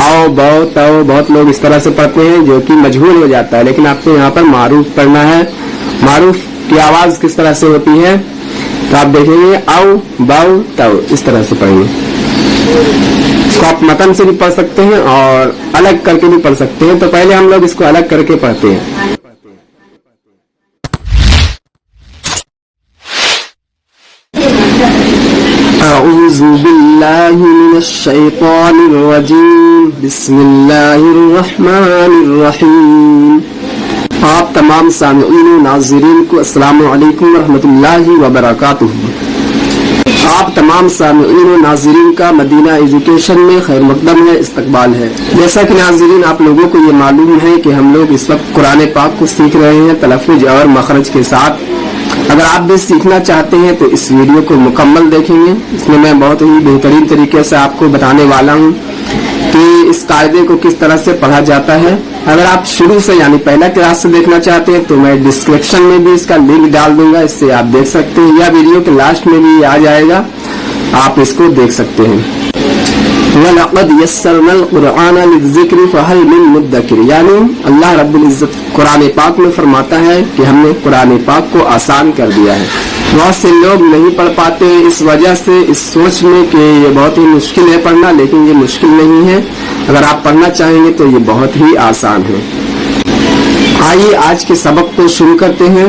आओ बाओ ताओ बहुत लोग इस तरह से पढ़ते हैं जो कि मजहूल हो जाता है, लेकिन आपको यहाँ पर मारूफ पढ़ना है। मारूफ की आवाज किस तरह से होती है तो आप देखेंगे आओ बाओ ताओ इस तरह से पढ़ेंगे। इसको आप मतन से भी पढ़ सकते हैं और अलग करके भी पढ़ सकते हैं। तो पहले हम लोग इसको अलग करके पढ़ते हैं। अऊज़ु बिल्लाहि मिनश शैतानिर रजीम, बिस्मिल्लाहिर रहमानिर रहीम। आप तमाम सामिईन व नाज़रीन को अस्सलामु अलैकुम व रहमतुल्लाहि व बरकातुहू। आप तमाम सामिईन व नाज़रीन का मदीना एजुकेशन में खैर मक़दम है, इस्तकबाल है। जैसा कि नाज़रीन आप लोगों को ये मालूम है कि हम लोग इस वक्त कुरान पाक को सीख रहे हैं तलफ़्फ़ुज़ और मखरज के साथ। अगर आप भी सीखना चाहते हैं तो इस वीडियो को मुकम्मल देखेंगे। इसमें मैं बहुत ही बेहतरीन तरीके से आपको बताने वाला हूँ कि इस कायदे को किस तरह से पढ़ा जाता है। अगर आप शुरू से यानी पहला क्लास से देखना चाहते हैं तो मैं डिस्क्रिप्शन में भी इसका लिंक डाल दूंगा, इससे आप देख सकते हैं, या वीडियो के लास्ट में भी आ जाएगा, आप इसको देख सकते हैं। वलक़द यस्सरनल क़ुरआन लिज़्ज़िक्रि फ़हल मिन मुद्दकिर, यानी अल्लाह रब्बुल इज़्ज़त कुरान पाक में फरमाता है कि हमने कुरान पाक को आसान कर दिया है। बहुत से लोग नहीं पढ़ पाते हैं इस वजह से, इस सोच में कि ये बहुत ही मुश्किल है पढ़ना, लेकिन ये मुश्किल नहीं है। अगर आप पढ़ना चाहेंगे तो ये बहुत ही आसान है। आइए आज के सबक को शुरू करते हैं।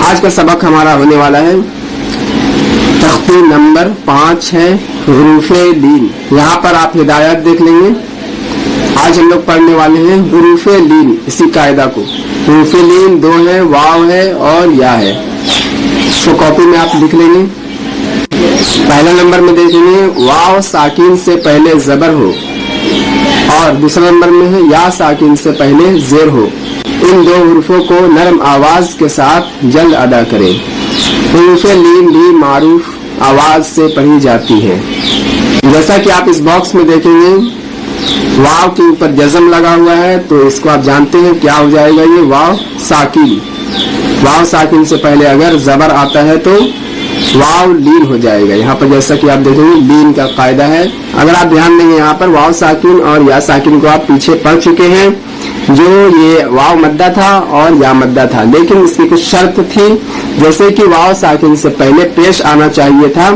आज का सबक हमारा होने वाला है तख्ती नंबर 5 है हुरूफ़े लीन। यहाँ पर आप हिदायत देख लेंगे। आज हम लोग पढ़ने वाले हैं हुरूफ़े लीन, इसी कायदा को। हुरूफ़े लीन 2 है, वाव है और या है। इसको कॉपी में आप लिख लेंगे। पहला नंबर में देखेंगे वाव साकिन से पहले जबर हो, और दूसरा नंबर में है या साकिन से पहले जेर हो। इन 2 हुरूफों को नरम आवाज के साथ जल्द अदा करें। हुरूफ़े लीन भी मारूफ आवाज से पढ़ी जाती है। जैसा कि आप इस बॉक्स में देखेंगे वाव के ऊपर जज़म लगा हुआ है, तो इसको आप जानते हैं क्या हो जाएगा, ये वाव साकिन। वाव साकिन से पहले अगर जबर आता है तो वाव लीन हो जाएगा। यहाँ पर जैसा कि आप देखेंगे लीन का कायदा है। अगर आप ध्यान देंगे यहाँ पर वाव साकिन और या साकिन को आप पीछे पढ़ चुके हैं, जो ये वाव मद्दा था और या मद्दा था, लेकिन इसकी कुछ शर्त थी। जैसे कि वाव साकिन से पहले पेश आना चाहिए था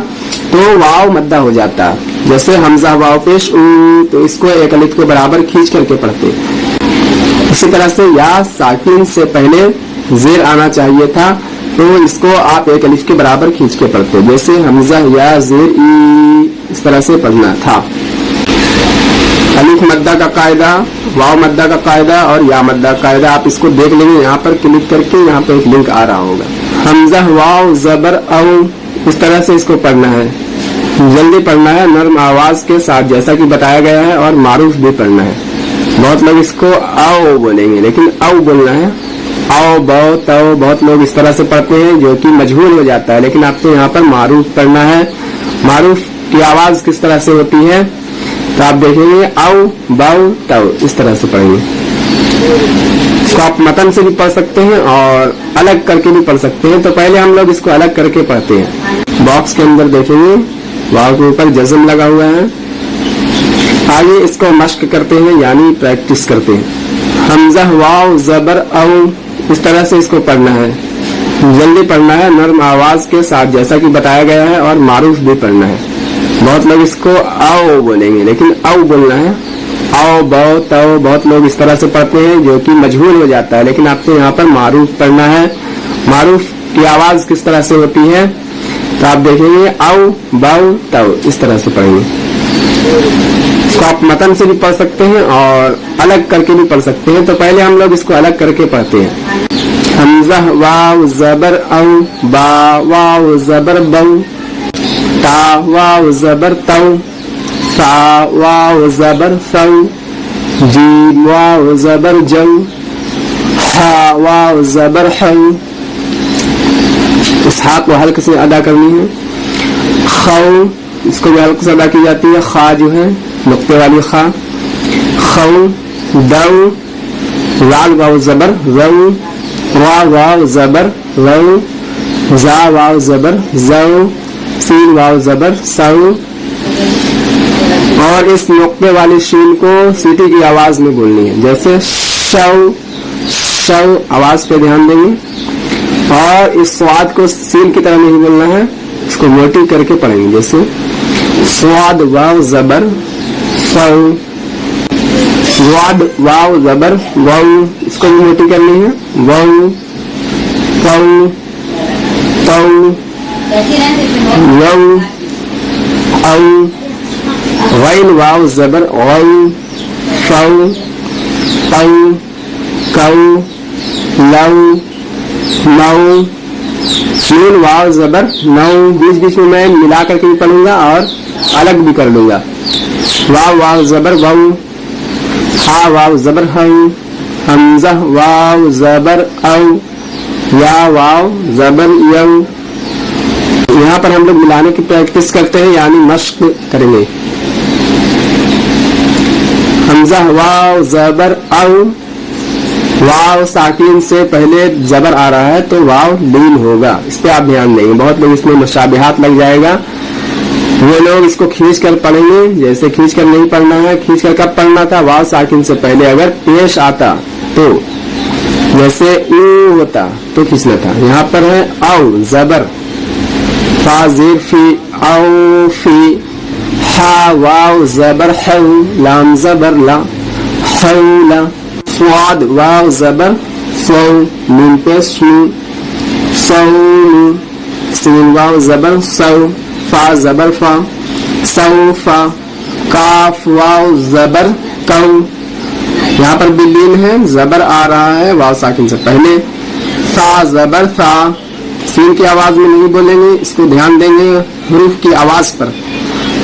तो वाव मद्दा हो जाता। जैसे हमजा वाव पेश ऊ, तो इसको एक अलिफ के बराबर खींच करके पढ़ते। इसी तरह से या साकिन से पहले जेर आना चाहिए था तो इसको आप एक अलिफ के बराबर खींच के पढ़ते। जैसे हमजा या जेर ई, इस तरह से पढ़ना था। अलिफ मद्दा का कायदा, वाव मद्दा का कायदा और या मद्दा का कायदा आप इसको देख लेंगे। यहाँ पर क्लिक करके यहाँ पर एक लिंक आ रहा होगा। हमजा वाव जबर औ, इस तरह से इसको पढ़ना है, जल्दी पढ़ना है, नर्म आवाज के साथ जैसा कि बताया गया है, और मारूफ भी पढ़ना है। बहुत लोग इसको आओ बोलेंगे, लेकिन औ बोलना है। आओ बाओ ताओ बहुत लोग इस तरह से पढ़ते हैं जो कि मजहूल हो जाता है, लेकिन आपको यहाँ पर मारूफ पढ़ना है। मारूफ की आवाज किस तरह से होती है तो आप देखेंगे आओ बाओ ताओ इस तरह से पढ़ेंगे। इसको आप मतन से भी पढ़ सकते हैं और अलग करके भी पढ़ सकते हैं। तो पहले हम लोग इसको अलग करके पढ़ते हैं। बॉक्स के अंदर देखेंगे वाव के ऊपर जज़म लगा हुआ है। आइए इसको मश्क करते हैं, यानी प्रैक्टिस करते हैं। हमजा वाव जबर औ, इस तरह से इसको पढ़ना है, जल्दी पढ़ना है, नर्म आवाज के साथ जैसा कि बताया गया है, और मारूफ भी पढ़ना है। बहुत लोग इसको आओ बोलेंगे, लेकिन औ बोलना है। आओ बाओ ताओ बहुत लोग इस तरह से पढ़ते हैं जो कि मजहूल हो जाता है, लेकिन आपको यहाँ पर मारूफ पढ़ना है। मारूफ की आवाज किस तरह से होती है तो आप देखेंगे आओ बाओ ताओ इस तरह से पढ़ेंगे। इसको आप मतन से भी पढ़ सकते हैं और अलग करके भी पढ़ सकते हैं। तो पहले हम लोग इसको अलग करके पढ़ते हैं। हमजा वाव जबर औ, बा वाव जबर बऊ, ता वाव जबर तऊ, सा वाव जबर सऊ, जीम वाव जबर जऊ, हा वाव जबर हऊ। इस हा को हल्के से अदा करनी है। खौ, इसको भी हल्के से अदा की जाती है। खा जो है नुक्ते वाली खा। खौ दऊ, वाल वाव जबर रऊ, वा वाव जबर रऊ, जा वाव जबर जऊ, सीन वाव जबर सऊ, और इस नुक्ते वाली शीन को सीटी की आवाज में बोलनी है, जैसे शव शव आवाज पे ध्यान देंगे। और इस स्वाद को सीन की तरह नहीं बोलना है, इसको मोटी करके पढ़ेंगे, जैसे स्वाद वाव जबर फव, स्वाद वाव जबर वाव, इसको भी मोटी करनी है, वाव पव तव यव औ, गैन वाव जबर औ फव पव कौ लव नौ, शीन वाव जबर नौ, बीच बीच में मैं मिला करके भी पढ़ूंगा और अलग भी कर लूंगा। वाव वाव जबर वाव, हा वाव जबर हऊ, हमजा वाव जबर औ, या वाव जबर यऊ। यहाँ पर हम लोग मिलाने की प्रैक्टिस करते हैं, यानी मश्क करेंगे। हमजा वाव जबर औ, वाव साकिन से पहले जबर आ रहा है तो वाव लीन होगा, इस पे आप ध्यान देंगे। बहुत लोग इसमें मुशाबिहात लग जाएगा, वो लोग इसको खींच कर पढ़ेंगे, जैसे खींच कर नहीं पढ़ना है। खींच कर कब पढ़ना था? वाव साकिन से पहले अगर पेश आता तो, जैसे ऊ होता तो खींचना था। यहाँ पर है औ जबर, फा ज़ेर फी औ फी, हा वाव जबर हऊ, लाम जबर ला हौला, स्वाद वाव जबर सौ, मीम पे सू सौ, सीन वाव जबर सौ, फा जबर फा सौफा, काफ वाव जबर कौ, यहाँ पर भी लीन है, जबर आ रहा है वाव साकिन से पहले। सा जबर सा, सीन की आवाज में नहीं बोलेंगे, इसको ध्यान देंगे हुरूफ की आवाज पर।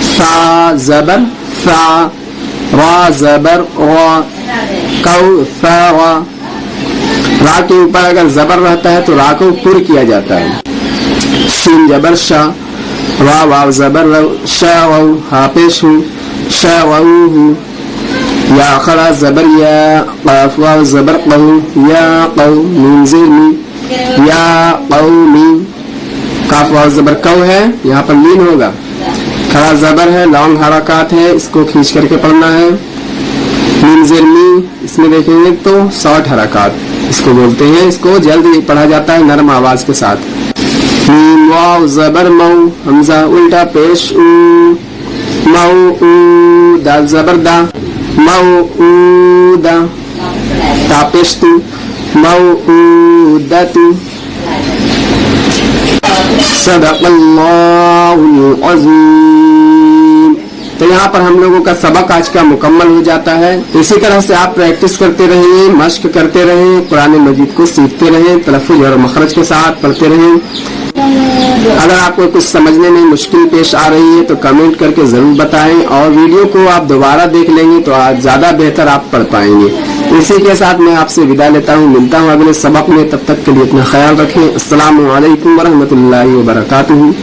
सा जबर सा, रा जबर रा, कौ सा रा, रा के ऊपर अगर जबर रहता है तो रा को पुर किया जाता है। शीन जबर शा, रा वाव जबर रव, शा वाव, हा पेश हूँ, शा वाव हूँ, या खड़ा जबर या, काफ वाव जबर कौ, या कौ, मीम ज़ेर मी, या कौमी, काफ वाव जबर कौ है, यहाँ पर लीन होगा। खड़ा जबर है, लॉन्ग हरकत है, इसको खींच करके पढ़ना है। मीम ज़ेर मी, इसमें देखेंगे तो शॉर्ट हरकत इसको बोलते हैं, इसको जल्दी पढ़ा जाता है नरम आवाज के साथ। मीम वाव जबर मऊ, हमजा उल्टा पेश ऊ, मऊ ऊ, दाल जबर दा, मऊ ऊ दा, ता पेश तू, मऊ ऊ दा तू। सदक़ल्लाहुल अज़ीम। तो यहाँ पर हम लोगों का सबक आज का मुकम्मल हो जाता है। इसी तरह से आप प्रैक्टिस करते रहिए, मश्क करते रहें, कुरान मजीद को सीखते रहें, तलफ़्फ़ुज़ और मखरज के साथ पढ़ते रहें। अगर आपको कुछ समझने में मुश्किल पेश आ रही है तो कमेंट करके जरूर बताएं, और वीडियो को आप दोबारा देख लेंगे तो आज ज्यादा बेहतर आप पढ़ पाएंगे। इसी के साथ मैं आपसे विदा लेता हूँ, मिलता हूँ अगले सबक में, तब तक के लिए अपना ख्याल रखें। अस्सलामु अलैकुम वरहमतुल्लाहि वबरकातुहू।